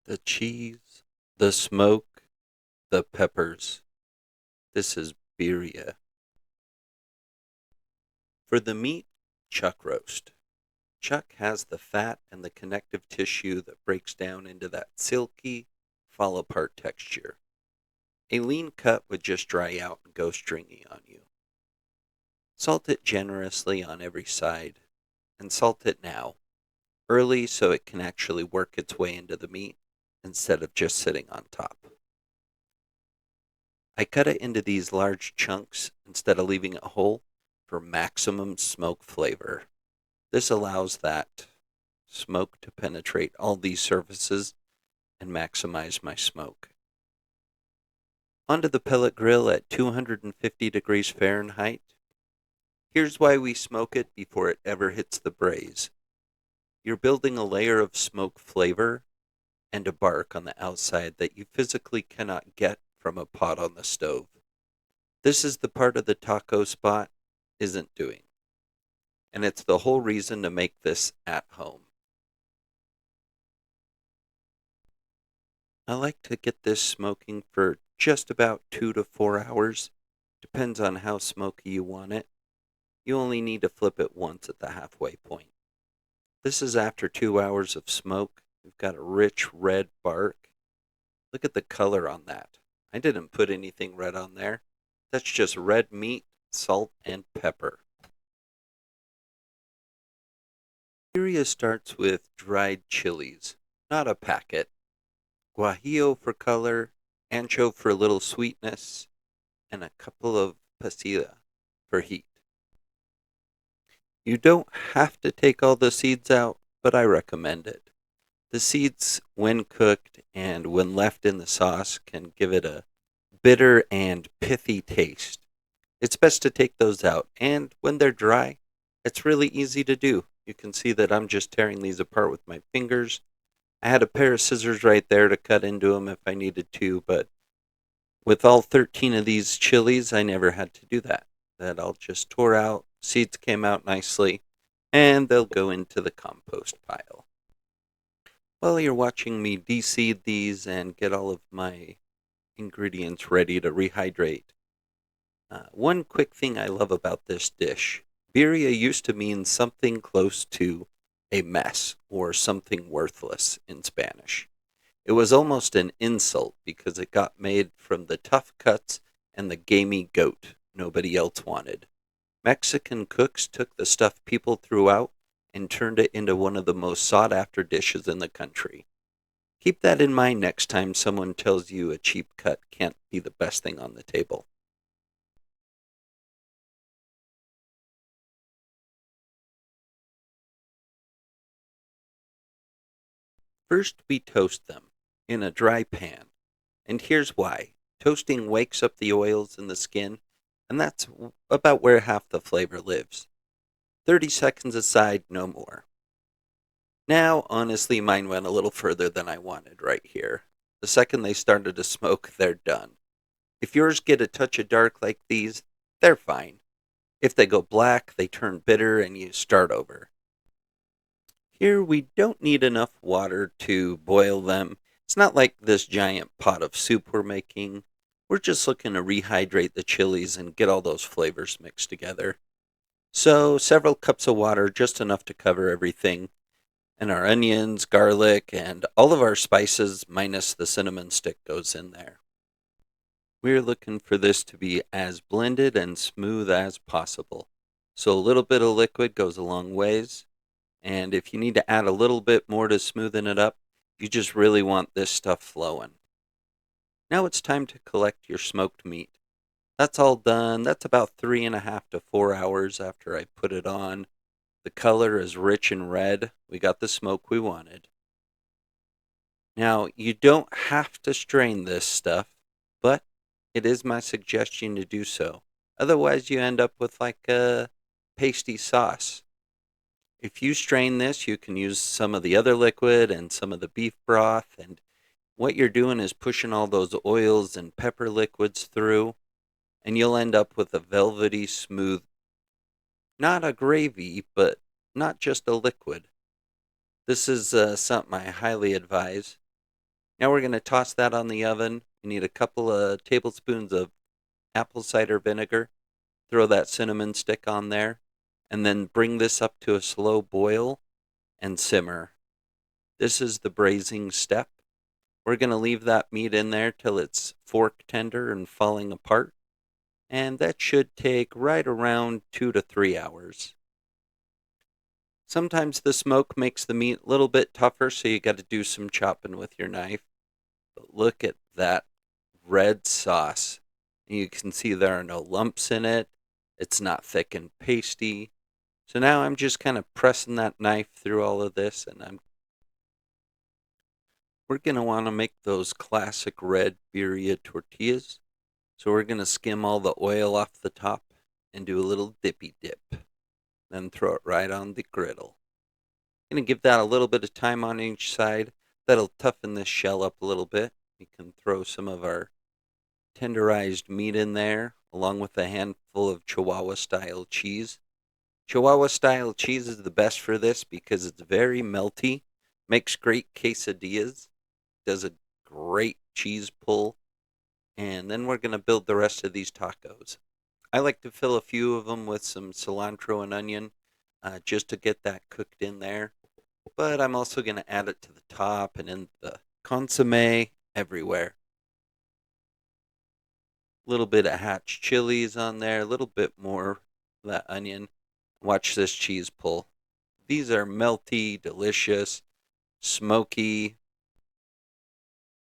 The cheese, the smoke, the peppers. This is birria. For the meat, chuck roast. Chuck has the fat and the connective tissue that breaks down into that silky, fall apart texture. A lean cut would just dry out and go stringy on you. Salt it generously on every side, and salt it now, early so it can actually work its way into the meat instead of just sitting on top. I cut it into these large chunks instead of leaving it whole for maximum smoke flavor. This allows that smoke to penetrate all these surfaces and maximize my smoke. Onto the pellet grill at 250 degrees Fahrenheit. Here's why we smoke it before it ever hits the braise. You're building a layer of smoke flavor and a bark on the outside that you physically cannot get from a pot on the stove. This is the part of the taco spot isn't doing, and it's the whole reason to make this at home. I like to get this smoking for just about 2 to 4 hours. Depends on how smoky you want it. You only need to flip it once at the halfway point. This is after 2 hours of smoke. We've got a rich red bark. Look at the color on that. I didn't put anything red on there. That's just red meat, salt, and pepper. Birria starts with dried chilies, not a packet. Guajillo for color, ancho for a little sweetness, and a couple of pasilla for heat. You don't have to take all the seeds out, but I recommend it. The seeds, when cooked and when left in the sauce, can give it a bitter and pithy taste. It's best to take those out, and when they're dry, it's really easy to do. You can see that I'm just tearing these apart with my fingers. I had a pair of scissors right there to cut into them if I needed to, but with all 13 of these chilies, I never had to do that. That all just tore out, seeds came out nicely, and they'll go into the compost pile. While you're watching me de-seed these and get all of my ingredients ready to rehydrate, one quick thing I love about this dish. Birria used to mean something close to a mess or something worthless in Spanish. It was almost an insult because it got made from the tough cuts and the gamey goat nobody else wanted. Mexican cooks took the stuff people threw out and turned it into one of the most sought after dishes in the country. Keep that in mind next time someone tells you a cheap cut can't be the best thing on the table. First, we toast them in a dry pan. And here's why. Toasting wakes up the oils in the skin, and that's about where half the flavor lives. 30 seconds aside, no more. Now, honestly, mine went a little further than I wanted right here. The second they started to smoke, they're done. If yours get a touch of dark like these, they're fine. If they go black, they turn bitter and you start over. Here, we don't need enough water to boil them. It's not like this giant pot of soup we're making. We're just looking to rehydrate the chilies and get all those flavors mixed together. So, several cups of water, just enough to cover everything. And our onions, garlic, and all of our spices, minus the cinnamon stick, goes in there. We're looking for this to be as blended and smooth as possible. So, a little bit of liquid goes a long ways. And if you need to add a little bit more to smoothen it up, you just really want this stuff flowing. Now it's time to collect your smoked meat. That's all done. That's about 3.5 to 4 hours after I put it on. The color is rich and red. We got the smoke we wanted. Now, you don't have to strain this stuff, but it is my suggestion to do so. Otherwise, you end up with like a pasty sauce. If you strain this, you can use some of the other liquid and some of the beef broth, and what you're doing is pushing all those oils and pepper liquids through, and you'll end up with a velvety smooth, not a gravy, but not just a liquid. This is something I highly advise. Now we're going to toss that on the oven. You need a couple of tablespoons of apple cider vinegar. Throw that cinnamon stick on there, and then bring this up to a slow boil and simmer. This is the braising step. We're going to leave that meat in there till it's fork tender and falling apart, and that should take right around 2 to 3 hours. Sometimes the smoke makes the meat a little bit tougher, so you got to do some chopping with your knife. But look at that red sauce. You can see there are no lumps in it. It's not thick and pasty. So now I'm just kind of pressing that knife through all of this, and we're going to want to make those classic red birria tortillas. So we're going to skim all the oil off the top and do a little dippy dip. Then throw it right on the griddle. Going to give that a little bit of time on each side. That'll toughen this shell up a little bit. We can throw some of our tenderized meat in there, along with a handful of Chihuahua-style cheese. Chihuahua-style cheese is the best for this because it's very melty, makes great quesadillas, does a great cheese pull, and then we're going to build the rest of these tacos. I like to fill a few of them with some cilantro and onion just to get that cooked in there. But I'm also going to add it to the top and in the consommé everywhere. A little bit of hatch chilies on there, a little bit more of that onion. Watch this cheese pull. These are melty, delicious, smoky.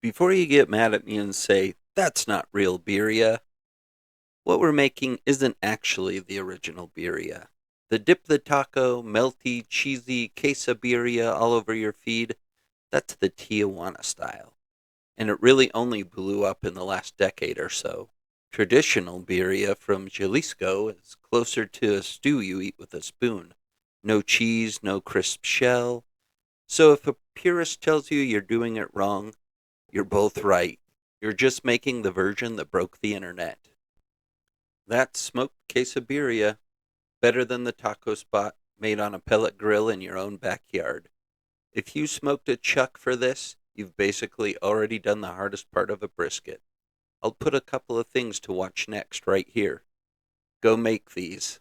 Before you get mad at me and say, that's not real birria, what we're making isn't actually the original birria. The dip the taco, melty, cheesy quesabirria all over your feed, that's the Tijuana style. And it really only blew up in the last decade or so. Traditional birria from Jalisco is closer to a stew you eat with a spoon. No cheese, no crisp shell. So if a purist tells you you're doing it wrong, you're both right. You're just making the version that broke the internet. That's smoked quesabirria, better than the taco spot made on a pellet grill in your own backyard. If you smoked a chuck for this, you've basically already done the hardest part of a brisket. I'll put a couple of things to watch next right here. Go make these.